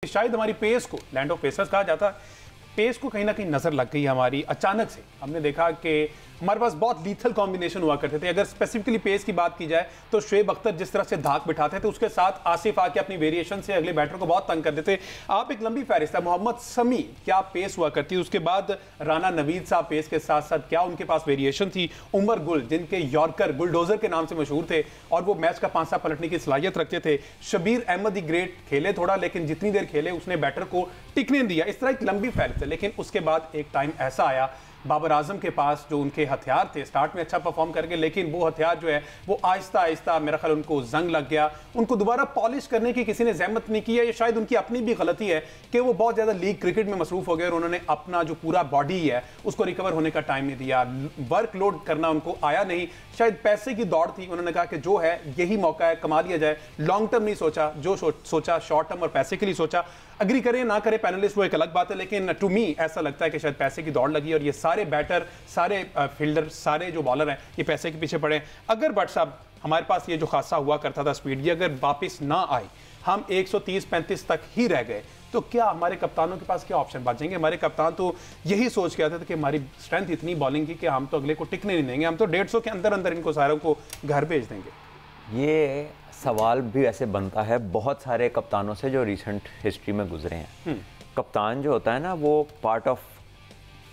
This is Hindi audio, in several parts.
शायद हमारी पेस को लैंड ऑफ पेसर्स कहा जाता है। पेस को कहीं ना कहीं नजर लग गई हमारी अचानक से। हमने देखा कि हमारे पास बहुत लीथल कॉम्बिनेशन हुआ करते थे। अगर स्पेसिफिकली पेस की बात की जाए तो शुएब अख्तर जिस तरह से धाक बिठाते थे, उसके साथ आसिफ आके अपनी वेरिएशन से अगले बैटर को बहुत तंग कर देते। आप एक लंबी फहरिस्त है। मोहम्मद शमी क्या पेस हुआ करती, उसके बाद राना नवीद साहब पेस के साथ साथ क्या उनके पास वेरिएशन थी। उमर गुल जिनके यॉर्कर बुलडोजर के नाम से मशहूर थे और वो मैच का पांसा पलटने की सलाहियत रखते थे। शबीर अहमद दी ग्रेट खेले थोड़ा, लेकिन जितनी देर खेले उसने बैटर को टिकने दिया। इस तरह एक लंबी फहरिस्त है। लेकिन उसके बाद एक टाइम ऐसा आया बाबर आजम के पास जो उनके हथियार थे, स्टार्ट में अच्छा परफॉर्म करके, लेकिन वो हथियार जो है वो आहिस्ता आहिस्ता मेरा ख्याल उनको जंग लग गया। उनको दोबारा पॉलिश करने की किसी ने जहमत नहीं की है। ये शायद उनकी अपनी भी गलती है कि वो बहुत ज़्यादा लीग क्रिकेट में मसरूफ हो गए और उन्होंने अपना जो पूरा बॉडी है उसको रिकवर होने का टाइम नहीं दिया। वर्कलोड करना उनको आया नहीं। शायद पैसे की दौड़ थी। उन्होंने कहा कि जो है यही मौका है, कमा लिया जाए। लॉन्ग टर्म नहीं सोचा, जो सोचा शॉर्ट टर्म और पैसे के लिए सोचा। अग्री करें ना करें पैनलिस्ट वो एक अलग बात है, लेकिन टू मी ऐसा लगता है कि शायद पैसे की दौड़ लगी और ये सारे बैटर, सारे फील्डर, सारे जो बॉलर हैं ये पैसे के पीछे पड़े। अगर भट्ट साहब हमारे पास ये जो खासा हुआ करता था स्पीड, ये अगर वापस ना आई, हम 130-35 तक ही रह गए, तो क्या हमारे कप्तानों के पास क्या ऑप्शन बचेंगे? हमारे कप्तान तो यही सोच के आते थे कि हमारी स्ट्रेंथ इतनी बॉलिंग की कि हम तो अगले को टिकने नहीं देंगे, हम तो 150 के अंदर अंदर इनको सारों को घर भेज देंगे। ये सवाल भी ऐसे बनता है बहुत सारे कप्तानों से जो रिसेंट हिस्ट्री में गुजरे हैं। कप्तान जो होता है ना, वो पार्ट ऑफ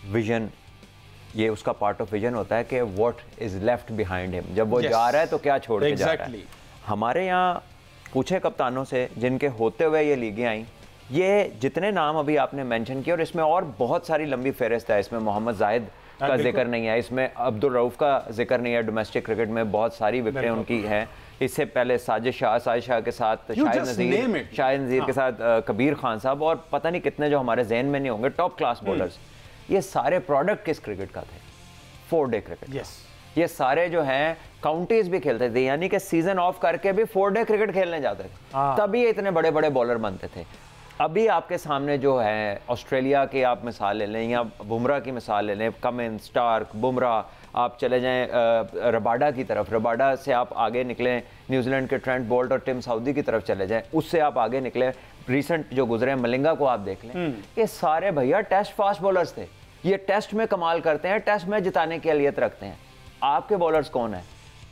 विजन, ये उसका पार्ट ऑफ विजन होता है कि what is left behind him. जब वो जा रहा है तो क्या छोड़ के जा रहा है। हमारे यहाँ पूछे कप्तानों से जिनके होते हुए ये लीगें आई, ये जितने नाम अभी आपने मेंशन किए और इसमें और बहुत सारी लंबी फहरिस्त है। इसमें मोहम्मद जाहिद का जिक्र नहीं है, इसमें अब्दुल रऊफ का जिक्र नहीं है। डोमेस्टिक क्रिकेट में बहुत सारी विकेटें उनकी हैं। इससे पहले साजिद शाह के साथ शाहिद नज़ीर के साथ कबीर खान साहब और पता नहीं कितने जो हमारे जहन में नहीं होंगे टॉप क्लास बॉलर्स। ये सारे प्रोडक्ट किस क्रिकेट का थे? 4 डे क्रिकेट। ये सारे जो हैं काउंटीज भी खेलते थे, यानी कि सीजन ऑफ करके भी 4 डे क्रिकेट खेलने जाते थे। तभी ये इतने बड़े बड़े बॉलर बनते थे। अभी आपके सामने जो है ऑस्ट्रेलिया की आप मिसाल ले लें या बुमराह की मिसाल ले लें, कमिंस, स्टार्क, बुमराह, आप चले जाएं रबाडा की तरफ, रबाडा से आप आगे निकलें न्यूजीलैंड के ट्रेंट बोल्ट और टिम साउदी की तरफ चले जाएं, उससे आप आगे निकले रिसेंट जो गुजरे हैं मलिंगा को आप देख लें। ये सारे भैया टेस्ट फास्ट बॉलर्स थे। ये टेस्ट में कमाल करते हैं, टेस्ट में जिताने की अहलियत रखते हैं। आपके बॉलर्स कौन है?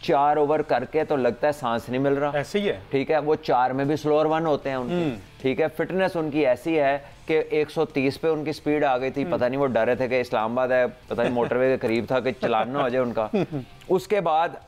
4 ओवर करके तो लगता है सांस नहीं मिल रहा। ऐसे ही है, ठीक है। वो 4 में भी स्लोअर 1 होते हैं उनके, ठीक है। फिटनेस उनकी ऐसी है कि 130 पे उनकी स्पीड आ गई थी। पता नहीं वो डरे थे कि इस्लामाबाद है, पता नहीं मोटरवे के करीब था कि चलान ना हो जाए उनका। उसके बाद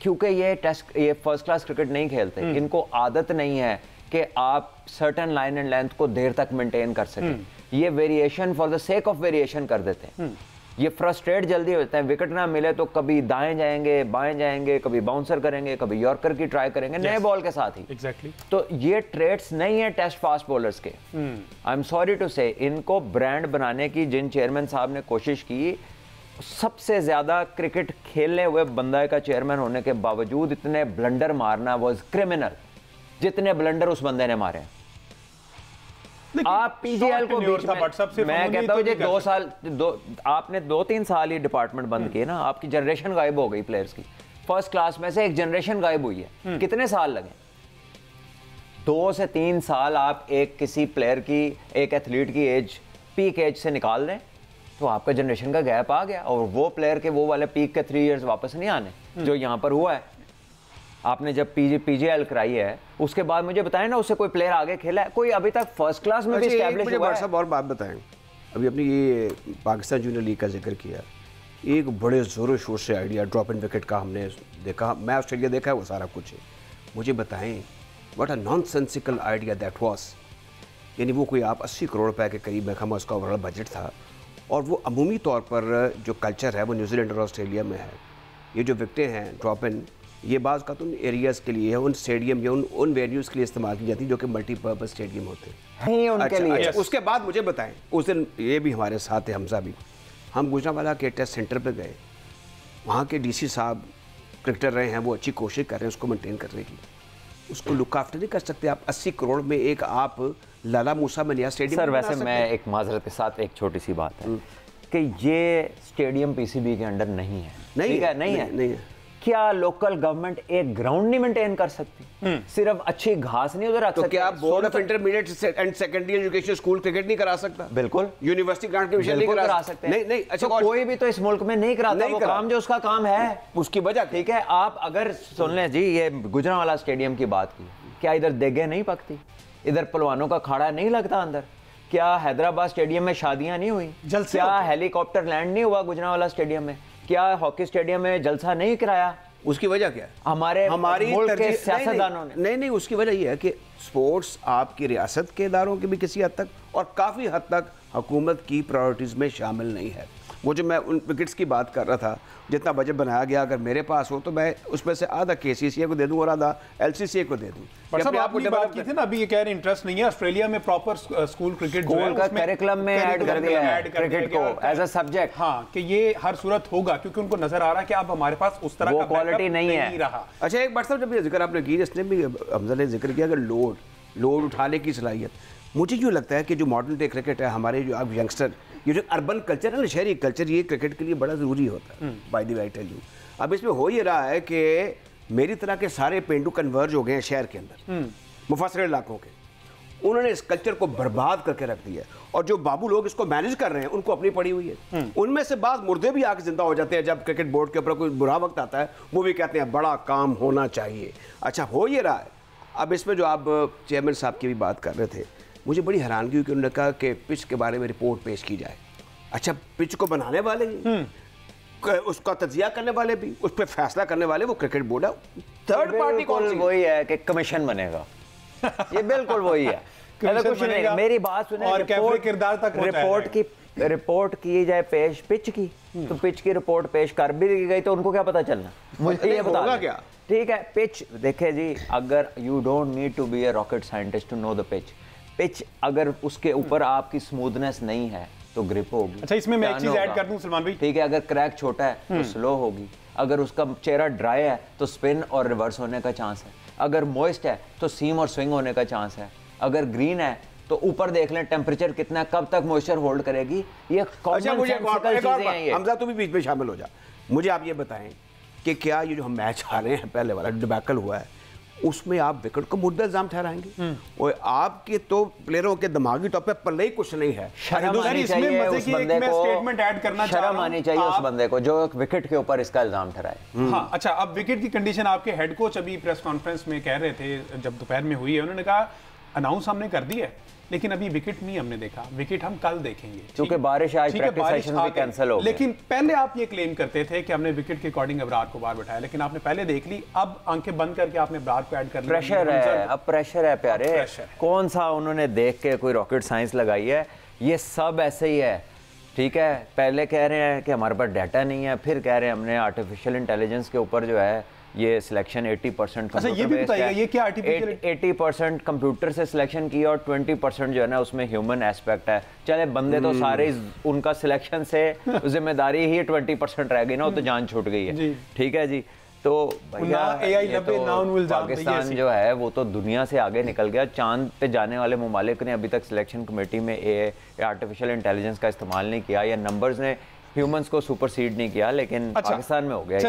क्योंकि ये फर्स्ट क्लास क्रिकेट नहीं खेलते, इनको आदत नहीं है कि आप सर्टेन लाइन एंड लेंथ को देर तक मेंटेन कर सकें। ये variation for the sake of variation कर देते हैं। ये फ्रस्ट्रेट जल्दी होते हैं। विकेट ना मिले तो कभी दाएं जाएंगे, बाएं जाएंगे, कभी बाउंसर करेंगे, कभी यॉर्कर की ट्राई करेंगे, नए बॉल के साथ ही। Exactly. तो ये ट्रेड्स नहीं है टेस्ट फास्ट बॉलर्स के। आई एम सॉरी टू से, इनको ब्रांड बनाने की जिन चेयरमैन साहब ने कोशिश की, सबसे ज्यादा क्रिकेट खेलने हुए बंदा का चेयरमैन होने के बावजूद इतने ब्लंडर मारना वाज क्रिमिनल। जितने ब्लंडर उस बंदे ने मारे, आप पीजीएल को बीच में, मैं कहता हूँ 2 साल आपने 2-3 साल ही डिपार्टमेंट बंद किए ना, आपकी जनरेशन गायब हो गई प्लेयर्स की। फर्स्ट क्लास में से एक जनरेशन गायब हुई है। कितने साल लगे? 2 से 3 साल आप एक किसी प्लेयर की, एक एथलीट की एज, पीक एज से निकाल दें तो आपका जनरेशन का गैप आ गया और वो प्लेयर के वो वाले पीक के 3 इयर्स वापस नहीं आने जो यहाँ पर हुआ है। आपने जब पीजीएल कराई है उसके बाद मुझे बताएं ना, उससे कोई प्लेयर आगे खेला है? कोई अभी तक फर्स्ट क्लास में भी एस्टैब्लिश हुआ है? और बात बताएं, अभी अपनी ये पाकिस्तान जूनियर लीग का जिक्र किया, एक बड़े जोरों शोर से आइडिया ड्रॉप इन विकेट का हमने देखा। मैं ऑस्ट्रेलिया देखा है, वो सारा कुछ है। मुझे बताएं what a nonsensical idea that was. यानी वो कोई आप 80 करोड़ रुपए के करीब में उसका ओवरऑल बजट था और वो अमूमी तौर पर जो कल्चर है वो न्यूजीलैंड और ऑस्ट्रेलिया में है। ये जो विकेटें हैं ड्रॉप इन, ये बाज़ का तो उन एरियाज़ के लिए है, उन स्टेडियम या उन वेन्यूज़ के लिए इस्तेमाल की जाती है जो कि मल्टीपर्पज़ स्टेडियम होते हैं उनके लिए। अच्छा, उसके बाद मुझे बताएं, उस दिन ये भी हमारे साथ है हमजा भी, हम गुजरांवाला के टेस्ट सेंटर पे गए। वहाँ के डीसी साहब क्रिकेटर रहे हैं, वो अच्छी कोशिश कर रहे हैं उसको मेंटेन करने की। उसको लुक आफ्टर नहीं कर सकते आप। 80 करोड़ में एक आप लाला मूसा मलिया स्टेडियम। सर वैसे मैं एक माजरत के साथ एक छोटी सी बात है कि ये स्टेडियम पीसीबी के अंडर नहीं है। नहीं है। क्या लोकल गवर्नमेंट एक ग्राउंड नहीं मेंटेन कर सकती? सिर्फ अच्छी घास नहीं उधर रख सकती? तो क्या board of intermediate and secondary education school cricket नहीं करा सकता? बिल्कुल। यूनिवर्सिटी ग्रांट के विषय नहीं करा सकते? नहीं अच्छा, तो कोई भी तो इस मुल्क में नहीं कराता, वो काम जो उसका काम है उसकी वजह। ठीक है, आप अगर सुन लें जी, ये गुजरांवाला स्टेडियम की बात की, क्या इधर देगे नहीं पकती? इधर पहलवानों का खाड़ा नहीं लगता अंदर? क्या हैदराबाद स्टेडियम में शादियां नहीं हुई? क्या हेलीकॉप्टर लैंड नहीं हुआ गुजरांवाला स्टेडियम में? क्या हॉकी स्टेडियम में जलसा नहीं कराया? उसकी वजह क्या है? हमारी मुल्क के सियासतदानों ने। नहीं, उसकी वजह यह है कि स्पोर्ट्स आपकी रियासत के इदारों के भी किसी हद तक और काफ़ी हद तक हुकूमत की प्रायोरिटीज़ में शामिल नहीं है। वो जो मैं उन विकेट्स की बात कर रहा था, जितना बजट बनाया गया, अगर मेरे पास हो तो मैं उसमें से आधा KCCA को दे दूँ और आधा LCCA को दे दूँ। पर सब आपने बात की थी ना, अभी ये कह रहे इंटरेस्ट नहीं है ऑस्ट्रेलिया में प्रॉपर स्कूल क्रिकेट जो है का करिकुलम में ऐड कर दिया है क्रिकेट को एज अ सब्जेक्ट। हाँ, कि ये हर सूरत होगा, क्योंकि उनको नजर आ रहा है कि अब हमारे पास उस तरह का क्वालिटी नहीं रहा। अच्छा, एक बात जब ये जिक्र आपने की, इसने भी हमजा ने जिक्र किया, अगर लोड उठाने की सलाहियत, मुझे यूँ लगता है कि जो मॉडर्न डे क्रिकेट है, हमारे जो अब यंगस्टर, ये जो अर्बन कल्चर है ना, शहरी कल्चर, ये क्रिकेट के लिए बड़ा ज़रूरी होता है। By the way I tell you, अब इसमें हो ये रहा है कि मेरी तरह के सारे पेंडू कन्वर्ज हो गए हैं शहर के अंदर, मुफासिल इलाकों के। उन्होंने इस कल्चर को बर्बाद करके रख दिया है, और जो बाबू लोग इसको मैनेज कर रहे हैं उनको अपनी पड़ी हुई है। उनमें से बाद मुर्दे भी आके जिंदा हो जाते हैं जब क्रिकेट बोर्ड के ऊपर कोई बुरा वक्त आता है, वो भी कहते हैं बड़ा काम होना चाहिए। अच्छा, हो ये रहा है। अब इसमें जो आप चेयरमैन साहब की भी बात कर रहे थे, मुझे बड़ी हैरानगी हुई कि उन्होंने कहा कि पिच के बारे में रिपोर्ट पेश की जाए। अच्छा, पिच को बनाने वाले उसका तजिया करने वाले भी, उस पर फैसला करने वाले वो क्रिकेट बोर्ड है। थर्ड पार्टी कौन सी? वही है कि कमीशन बनेगा। ये बिल्कुल वही है। कुछ नहीं, मेरी बात सुने, और किरदार तक रिपोर्ट की जाए पेश पिच की, तो पिच की रिपोर्ट पेश कर भी दी गई तो उनको क्या पता चलना? मुझे ये बता क्या? ठीक है, पिच देखे जी, अगर you don't need to be a rocket scientist to know the pitch, अगर उसके ऊपर आपकी स्मूथनेस नहीं है तो ग्रिप होगी। अच्छा, इसमें मैं एक चीज ऐड कर दूं सलमान भाई, ठीक है, अगर क्रैक छोटा है तो स्लो होगी, अगर उसका चेहरा ड्राई है तो स्पिन और रिवर्स होने का चांस है, अगर मॉइस्ट है तो सीम और स्विंग होने का चांस है, अगर ग्रीन है तो ऊपर देख लें टेम्परेचर कितना है, कब तक मॉइस्चर होल्ड करेगी। ये कॉमन सेंसिकल चीजें हैं। ये हमजा, तू भी बीच में शामिल हो जा। मुझे आप ये बताएं कि क्या ये जो हम मैच हारे हैं, पहले वाला डिबैकल हुआ है, उसमें आप विकेट को मुद्दा इल्जाम ठहराएंगे? और आपके तो प्लेयरों के दिमागी तौर पे पल्ले ही कुछ नहीं है। शर्म आनी चाहिए उस बंदे को, शर्म आनी चाहिए उस बंदे को जो विकेट के ऊपर इसका इल्जाम ठहराए। हाँ, अच्छा, अब विकेट की कंडीशन आपके हेड कोच अभी प्रेस कॉन्फ्रेंस में कह रहे थे, जब दोपहर में हुई है, उन्होंने कहा अनाउंस हमने कर दी है, लेकिन अभी विकेट नहीं हमने देखा, विकेट हम कल देखेंगे, क्योंकि बारिश आज प्रैक्टिस सेशन भी कैंसिल हो गया। लेकिन पहले आप ये क्लेम करते थे कि हमने विकेट के अकॉर्डिंग अबरार को बाहर बैठाया, लेकिन आपने पहले देख ली, अब आंखें बंद करके आपने अबरार को ऐड कर लिया। प्रेशर है, अब प्रेशर है प्यारे। कौन सा उन्होंने देख के कोई रॉकेट साइंस लगाई है? ये सब ऐसे ही है, ठीक है। पहले कह रहे हैं कि हमारे पास डाटा नहीं है, फिर कह रहे हैं हमने आर्टिफिशियल इंटेलिजेंस के ऊपर जो है ये सिलेक्शन 80%। अच्छा, ये भी बताइएगा, ये क्या आर्टिफिशियल? 80% कंप्यूटर से सिलेक्शन किया और 20% जो है ना उसमें ह्यूमन एस्पेक्ट है। चले बंदे तो सारे उनका सिलेक्शन से जिम्मेदारी ही 20% रह गई ना, वो तो जान छूट गई है, ठीक है जी। तो भैया पाकिस्तान जो है वो तो दुनिया से आगे निकल गया। चांद पे जाने वाले ममालिक ने अभी तक सिलेक्शन कमेटी में आर्टिफिशियल इंटेलिजेंस का इस्तेमाल नहीं किया, या नंबर्स ने ह्यूमंस को सुपरसीड नहीं किया, लेकिन पाकिस्तान में हो गया।